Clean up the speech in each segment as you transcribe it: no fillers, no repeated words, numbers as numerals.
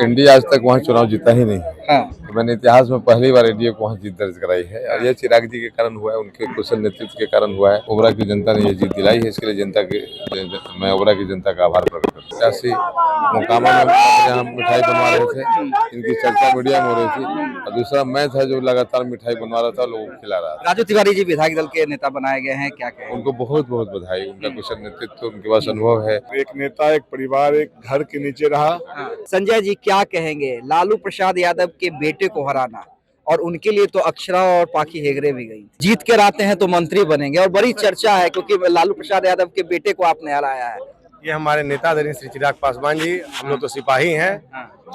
India आज तक वहाँ चुनाव जीता ही नहीं। हाँ। तो मैंने इतिहास में पहली बार एनडीए को वहाँ जीत दर्ज कराई है और यह चिराग जी के कारण हुआ है, उनके कुशल नेतृत्व के कारण हुआ है। ओबरा की जनता ने ये जीत दिलाई है, इसके लिए मैं ओबरा की जनता का आभार प्रकट करता हूँ। 85 मोकामा में यहाँ मिठाई बनवा रहे थे, इनकी चर्चा मीडिया में हो रही थी, और दूसरा मैं था जो लगातार मिठाई बनवा रहा था, लोगों को खिला रहा था। राजू तिवारी जी विधायक दल के नेता बनाए गए हैं, क्या कहें? उनको बहुत बहुत बधाई, उनका कुशल नेतृत्व, उनके पास अनुभव है। एक नेता, एक परिवार, एक घर के नीचे रहा। संजय जी क्या कहेंगे, लालू प्रसाद यादव के बेटे को हराना, और उनके लिए तो अक्षरा और पाखी हेगड़े भी गई, जीत के आते हैं तो मंत्री बनेंगे, और बड़ी चर्चा है क्योंकि लालू प्रसाद यादव के बेटे को आपने हराया है। ये हमारे नेता आदरणीय श्री चिराग पासवान जी, हम लोग तो सिपाही हैं,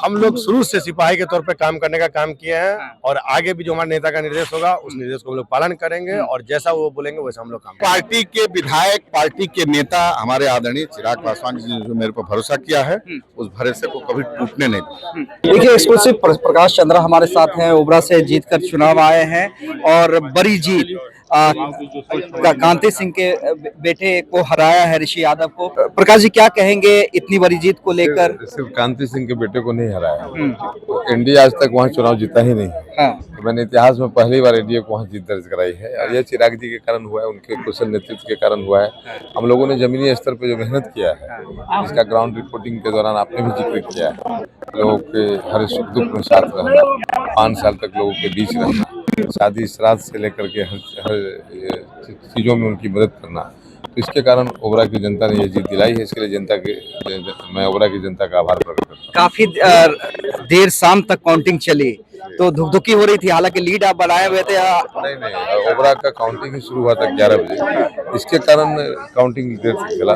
हम लोग शुरू से सिपाही के तौर पे काम करने का काम किए हैं, और आगे भी जो हमारे नेता का निर्देश होगा उस निर्देश को हम लोग पालन करेंगे, और जैसा वो बोलेंगे वैसा हम लोग काम करेंगे। पार्टी के विधायक, पार्टी के नेता हमारे आदरणीय चिराग पासवान जी ने जो मेरे पर भरोसा किया है, उस भरोसे को कभी टूटने नहीं दिया। देखिए, एक्सक्लूसिव प्रकाश चंद्रा हमारे साथ हैं, ओबरा से जीतकर चुनाव आए हैं और बड़ी जीत कांति सिंह के बेटे को हराया है, ऋषि यादव को। प्रकाश जी क्या कहेंगे इतनी बड़ी जीत को लेकर? सिर्फ कांति सिंह के बेटे को नहीं हराया, तो इंडिया आज तक वहाँ चुनाव जीता ही नहीं। हाँ। तो मैंने इतिहास में पहली बार एनडीए को वहाँ जीत दर्ज कराई है और यह चिराग जी के कारण हुआ है, उनके कुशल नेतृत्व के कारण हुआ है। हम लोगों ने जमीनी स्तर पर जो मेहनत किया है, इसका ग्राउंड रिपोर्टिंग के दौरान आपने भी जिक्र किया है, लोगों के हर सुख दुख में साथ रहना, 5 साल तक लोगों के बीच रहना, शादी श्राद्ध से लेकर के हर चीज़ों में उनकी मदद करना, तो इसके कारण ओबरा की जनता ने ये जीत दिलाई है। इसके लिए मैं ओबरा की जनता का आभार प्रकट करता हूँ। काफी देर शाम तक काउंटिंग चली तो धुकधुकी हो रही थी, हालांकि लीड आप बनाए हुए थे। नहीं, ओबरा का काउंटिंग ही शुरू हुआ था 11 बजे, इसके कारण काउंटिंग देर से चला,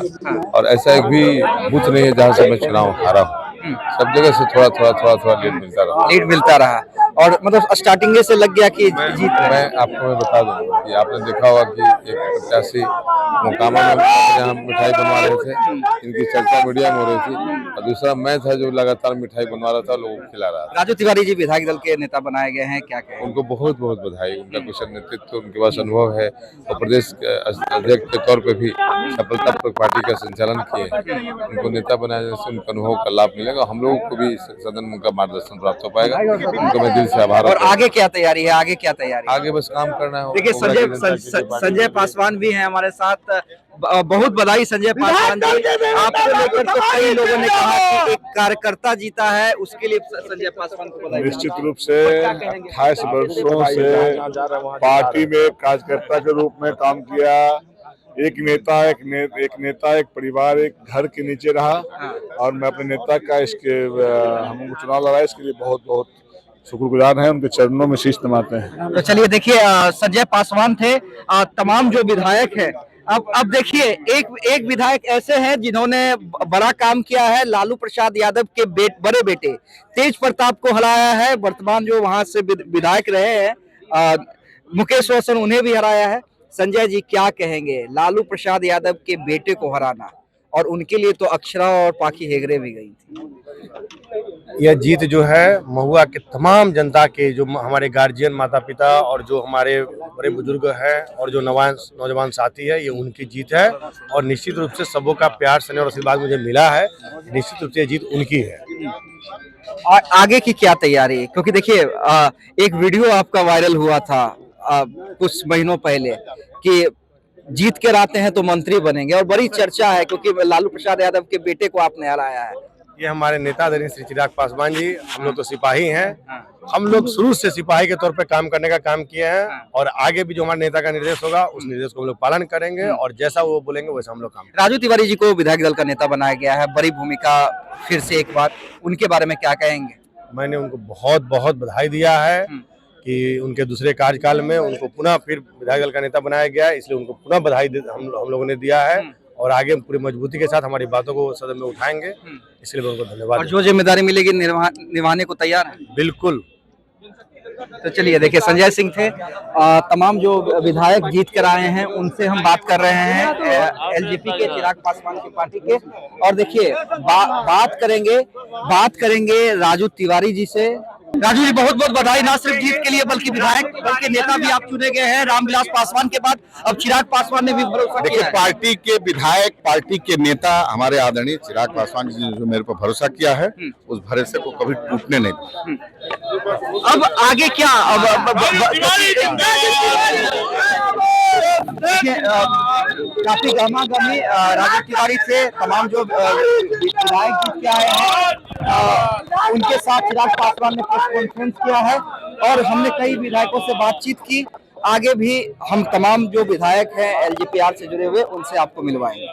और ऐसा एक भी बूथ नहीं है जहाँ से मैं चुनाव हारा हूँ। सब जगह से थोड़ा लीड मिलता रहा, और मतलब स्टार्टिंग से लग गया कि जीत रहे। मैं आपको बता दूं कि आपने देखा होगा कि एक 85 मोकामा में यहाँ मिठाई बनवा रहे थे, इनकी चर्चा मीडिया में हो रही थी, और दूसरा मैं था जो लगातार मिठाई बनवा रहा था, लोगों को खिला रहा था। राजू तिवारी जी विधायक दल के नेता बनाए गए हैं, क्या कहें? उनको बहुत बहुत बधाई, उनका कुशल नेतृत्व, उनके पास अनुभव है, और प्रदेश अध्यक्ष के तौर पे भी सफलतापूर्वक पार्टी का संचालन किए हैं। उनको नेता बनाने से उनका अनुभव का लाभ मिलेगा, हम लोगों को भी सदन में उनका मार्गदर्शन प्राप्त हो पाएगा। उनको मैं दिल से आभार। और आगे क्या तैयारी है? आगे क्या तैयारी? आगे बस काम करना है। देखिए, संजय पासवान भी हैं हमारे साथ। बहुत बधाई संजय पासवान जी, आपको लेकर तो कई लोगों ने कहा कि एक कार्यकर्ता जीता है, उसके लिए संजय पासवान को बधाई। निश्चित रूप से 28 वर्षों से पार्टी में कार्यकर्ता के रूप में काम किया, एक नेता, एक परिवार, एक घर के नीचे रहा, और मैं अपने नेता का हम चुनाव लड़ाए, इसके लिए बहुत बहुत शुक्रगुजार हैं, उनके चरणों में शीश नमाते हैं। तो चलिए, देखिए, संजय पासवान थे, तमाम जो विधायक है, अब देखिए, एक विधायक ऐसे हैं जिन्होंने बड़ा काम किया है, लालू प्रसाद यादव के बड़े बेटे तेज प्रताप को हराया है, वर्तमान जो वहां से विधायक रहे हैं मुकेश रोशन, उन्हें भी हराया है। संजय जी क्या कहेंगे, लालू प्रसाद यादव के बेटे को हराना, और उनके लिए तो अक्षरा और पाखी हेगड़े भी गई थी। यह जीत जो है महुआ के तमाम जनता के, जो हमारे गार्जियन, माता पिता, और जो हमारे बड़े बुजुर्ग हैं, और जो नौजवान साथी है, ये उनकी जीत है, और निश्चित रूप से सबों का प्यार, स्नेह और आशीर्वाद मुझे मिला है। निश्चित रूप से ये जीत उनकी है। आगे की क्या तैयारी है? क्योंकि देखिए, एक वीडियो आपका वायरल हुआ था कुछ महीनों पहले कि जीत के आते हैं तो मंत्री बनेंगे, और बड़ी चर्चा है क्योंकि लालू प्रसाद यादव के बेटे को आपने हराया है। ये हमारे नेता आदरणीय श्री चिराग पासवान जी, हम लोग तो सिपाही हैं, हम लोग शुरू से सिपाही के तौर पे काम करने का काम किए हैं, और आगे भी जो हमारे नेता का निर्देश होगा उस निर्देश को हम लोग पालन करेंगे, और जैसा वो बोलेंगे वैसा हम लोग काम करेंगे। राजू तिवारी जी को विधायक दल का नेता बनाया गया है, बड़ी भूमिका, फिर से एक बार उनके बारे में क्या कहेंगे? मैंने उनको बहुत बहुत बधाई दिया है कि उनके दूसरे कार्यकाल में उनको पुनः फिर विधायक दल का नेता बनाया गया है, इसलिए उनको पुनः बधाई हम लोगों ने दिया है, और आगे पूरी मजबूती के साथ हमारी बातों को सदन में उठाएंगे, इसलिए मैं उनको धन्यवाद। और जो जिम्मेदारी मिलेगी निभाने को तैयार है? बिल्कुल। तो चलिए, देखिए, संजय सिंह थे, तमाम जो विधायक जीत कर आए हैं उनसे हम बात कर रहे हैं, एलजेपी के, चिराग पासवान की पार्टी के। और देखिए, बात करेंगे राजू तिवारी जी से, राजू जी, बहुत बहुत बधाई, ना सिर्फ जीत के लिए बल्कि विधायक बल्कि नेता भी आप चुने गए हैं। रामविलास पासवान के बाद अब चिराग पासवान ने भी भरोसा देखिए, किया है। पार्टी के विधायक, पार्टी के नेता हमारे आदरणीय चिराग पासवान जी ने जो मेरे पर भरोसा किया है, उस भरोसे को कभी टूटने नहीं दूंगा। अब आगे क्या? काफी गहमा गहमी राजू तिवारी से तमाम जो विधायक जीत के आए हैं उनके साथ चिराग पासवान ने प्रेस कॉन्फ्रेंस किया है और हमने कई विधायकों से बातचीत की। आगे भी हम तमाम जो विधायक हैं एलजेपीआर से जुड़े हुए उनसे आपको मिलवाएंगे।